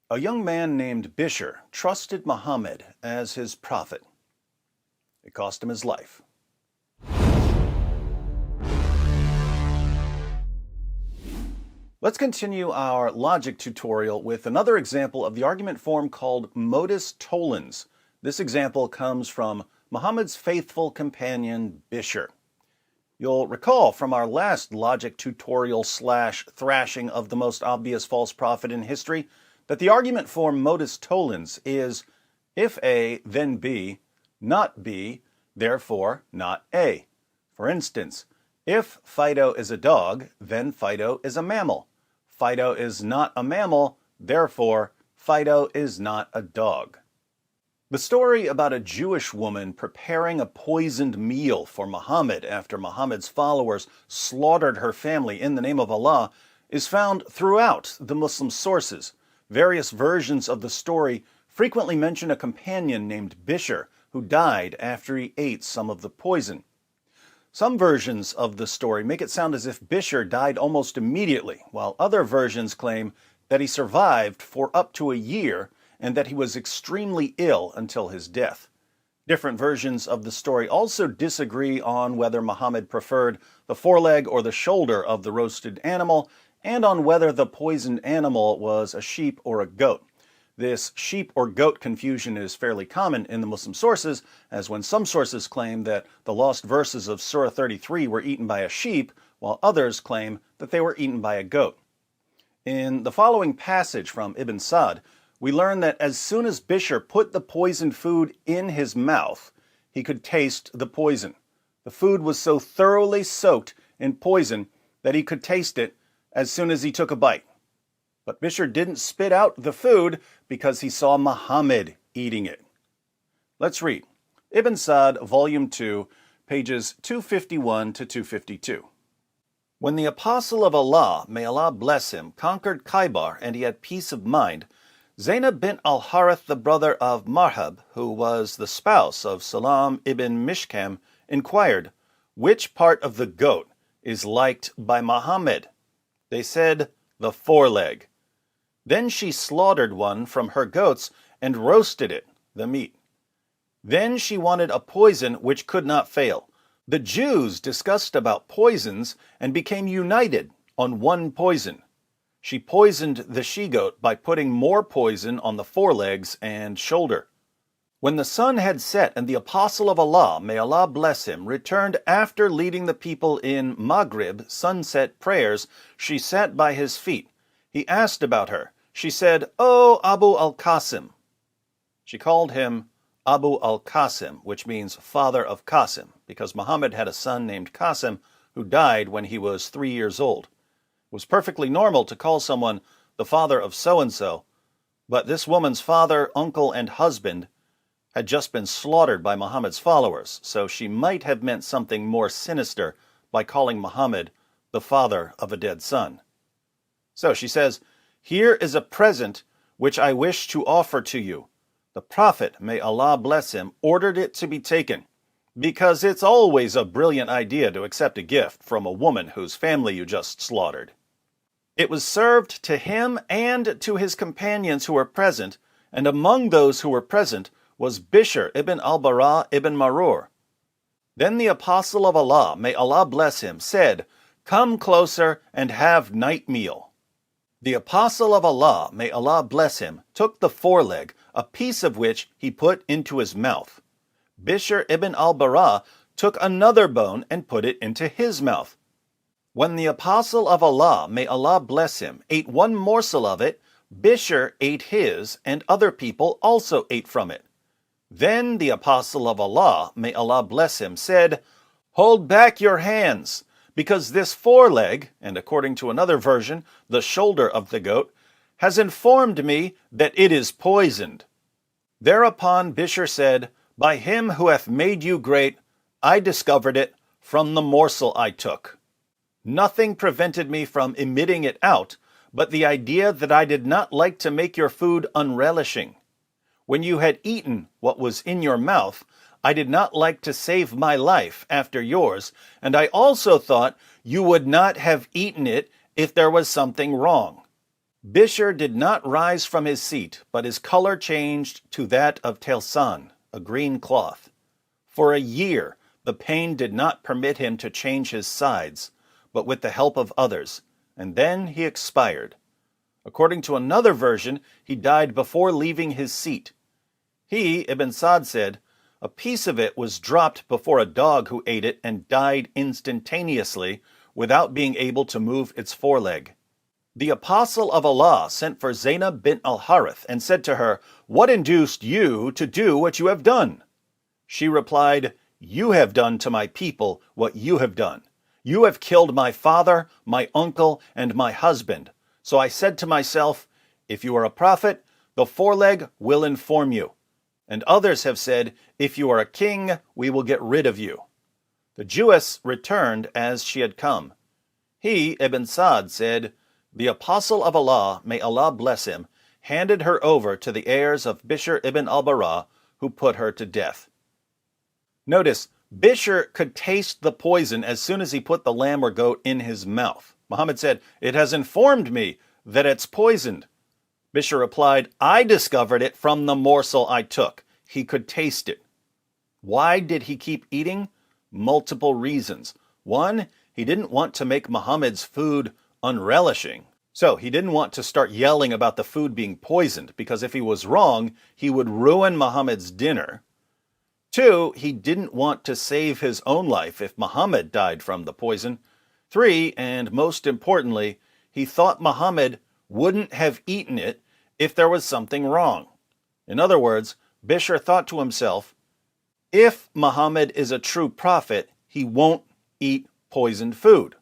A young man named Bishr trusted Muhammad as his prophet. It cost him his life. Let's continue our logic tutorial with another example of the argument form called modus tollens. This example comes from Muhammad's faithful companion Bishr. You'll recall from our last logic tutorial / thrashing of the most obvious false prophet in history that the argument form modus tollens is if A, then B, not B, therefore not A. For instance, if Fido is a dog, then Fido is a mammal. Fido is not a mammal, therefore Fido is not a dog. The story about a Jewish woman preparing a poisoned meal for Muhammad after Muhammad's followers slaughtered her family in the name of Allah is found throughout the Muslim sources. Various versions of the story frequently mention a companion named Bishr who died after he ate some of the poison. Some versions of the story make it sound as if Bishr died almost immediately, while other versions claim that he survived for up to a year and that he was extremely ill until his death. Different versions of the story also disagree on whether Muhammad preferred the foreleg or the shoulder of the roasted animal, and on whether the poisoned animal was a sheep or a goat. This sheep or goat confusion is fairly common in the Muslim sources, as when some sources claim that the lost verses of Surah 33 were eaten by a sheep, while others claim that they were eaten by a goat. In the following passage from Ibn Sa'd, we learn that as soon as Bishr put the poisoned food in his mouth, he could taste the poison. The food was so thoroughly soaked in poison that he could taste it as soon as he took a bite. But Bishr didn't spit out the food because he saw Muhammad eating it. Let's read. Ibn Sa'd, Volume 2, pages 251 to 252. When the Apostle of Allah, may Allah bless him, conquered Khaybar and he had peace of mind, Zaynab bint al-Harith, the brother of Marhab, who was the spouse of Salam ibn Mishkam, inquired, "Which part of the goat is liked by Muhammad?" They said, "The foreleg." Then she slaughtered one from her goats and roasted it, the meat. Then she wanted a poison which could not fail. The Jews discussed about poisons and became united on one poison. She poisoned the she-goat by putting more poison on the forelegs and shoulder. When the sun had set and the Apostle of Allah, may Allah bless him, returned after leading the people in Maghrib sunset prayers, she sat by his feet. He asked about her. She said, "O Abu al-Qasim." She called him Abu al-Qasim, which means father of Qasim, because Muhammad had a son named Qasim who died when he was 3 years old. It was perfectly normal to call someone the father of so-and-so, but this woman's father, uncle, and husband had just been slaughtered by Muhammad's followers, so she might have meant something more sinister by calling Muhammad the father of a dead son. So she says, "Here is a present which I wish to offer to you." The Prophet, may Allah bless him, ordered it to be taken, because it's always a brilliant idea to accept a gift from a woman whose family you just slaughtered. It was served to him and to his companions who were present, and among those who were present was Bishr ibn al-Bara ibn Marur. Then the Apostle of Allah, may Allah bless him, said, "Come closer and have night meal." The Apostle of Allah, may Allah bless him, took the foreleg, a piece of which he put into his mouth. Bishr ibn al-Bara took another bone and put it into his mouth. When the Apostle of Allah, may Allah bless him, ate one morsel of it, Bishr ate his, and other people also ate from it. Then the Apostle of Allah, may Allah bless him, said, "Hold back your hands, because this foreleg," and according to another version, the shoulder of the goat, "has informed me that it is poisoned." Thereupon Bishr said, "By him who hath made you great, I discovered it from the morsel I took. Nothing prevented me from emitting it out, but the idea that I did not like to make your food unrelishing. When you had eaten what was in your mouth, I did not like to save my life after yours, and I also thought you would not have eaten it if there was something wrong. Bishr did not rise from his seat, but his color changed to that of telsan, a green cloth. For a year, the pain did not permit him to change his sides, but with the help of others, and then he expired. According to another version, he died before leaving his seat. He, Ibn Sa'd said, a piece of it was dropped before a dog who ate it and died instantaneously without being able to move its foreleg. The apostle of Allah sent for Zainab bint al-Harith and said to her, "What induced you to do what you have done?" She replied, "You have done to my people what you have done. You have killed my father, my uncle, and my husband. So I said to myself, if you are a prophet, the foreleg will inform you. And others have said, if you are a king, we will get rid of you." The Jewess returned as she had come. He, Ibn Sa'd, said, "The apostle of Allah, may Allah bless him, handed her over to the heirs of Bishr ibn al-Bara, who put her to death." Notice, Bishr could taste the poison as soon as he put the lamb or goat in his mouth. Muhammad said, "It has informed me that it's poisoned." Bishr replied, "I discovered it from the morsel I took." He could taste it. Why did he keep eating? Multiple reasons. One, he didn't want to make Muhammad's food unrelishing. So he didn't want to start yelling about the food being poisoned, because if he was wrong, he would ruin Muhammad's dinner. Two, he didn't want to save his own life if Muhammad died from the poison. Three, and most importantly, he thought Muhammad wouldn't have eaten it if there was something wrong. In other words, Bishr thought to himself, if Muhammad is a true prophet, he won't eat poisoned food.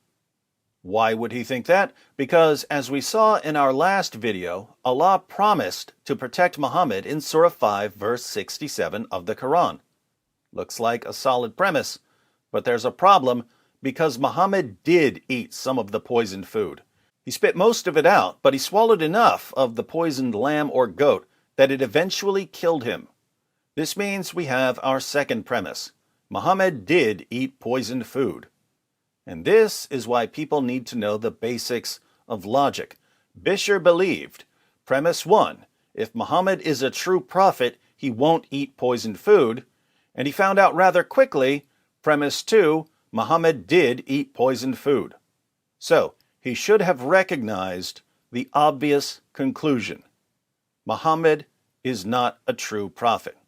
Why would he think that? Because, as we saw in our last video, Allah promised to protect Muhammad in Surah 5, verse 67 of the Quran. Looks like a solid premise, but there's a problem because Muhammad did eat some of the poisoned food. He spit most of it out, but he swallowed enough of the poisoned lamb or goat that it eventually killed him. This means we have our second premise. Muhammad did eat poisoned food. And this is why people need to know the basics of logic. Bishr believed, premise 1, if Muhammad is a true prophet, he won't eat poisoned food. And he found out rather quickly, premise 2, Muhammad did eat poisoned food. So, he should have recognized the obvious conclusion. Muhammad is not a true prophet.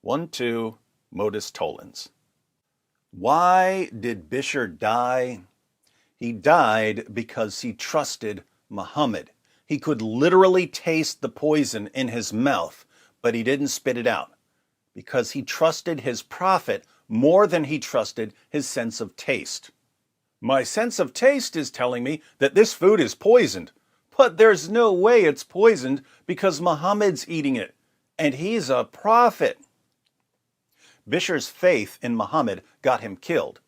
1-2, modus tollens. Why did Bishr die? He died because he trusted Muhammad. He could literally taste the poison in his mouth, but he didn't spit it out, because he trusted his prophet more than he trusted his sense of taste. My sense of taste is telling me that this food is poisoned, but there's no way it's poisoned because Muhammad's eating it, and he's a prophet. Bishr's faith in Muhammad got him killed.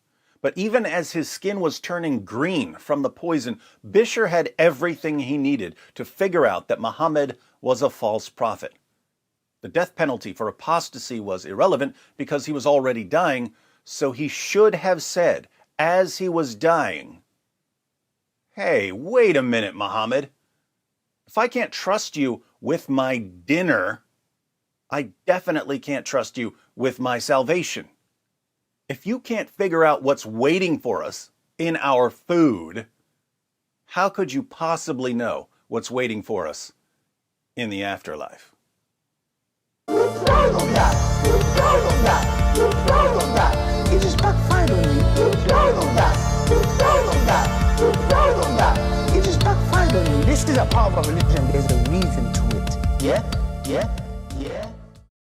But even as his skin was turning green from the poison, Bishr had everything he needed to figure out that Muhammad was a false prophet. The death penalty for apostasy was irrelevant because he was already dying, so he should have said, as he was dying, "Hey, wait a minute, Muhammad. If I can't trust you with my dinner, I definitely can't trust you with my salvation. If you can't figure out what's waiting for us in our food, how could you possibly know what's waiting for us in the afterlife?" It just backfired on you. It just backfired on you. This is a part of a religion. There's a reason to it. Yeah?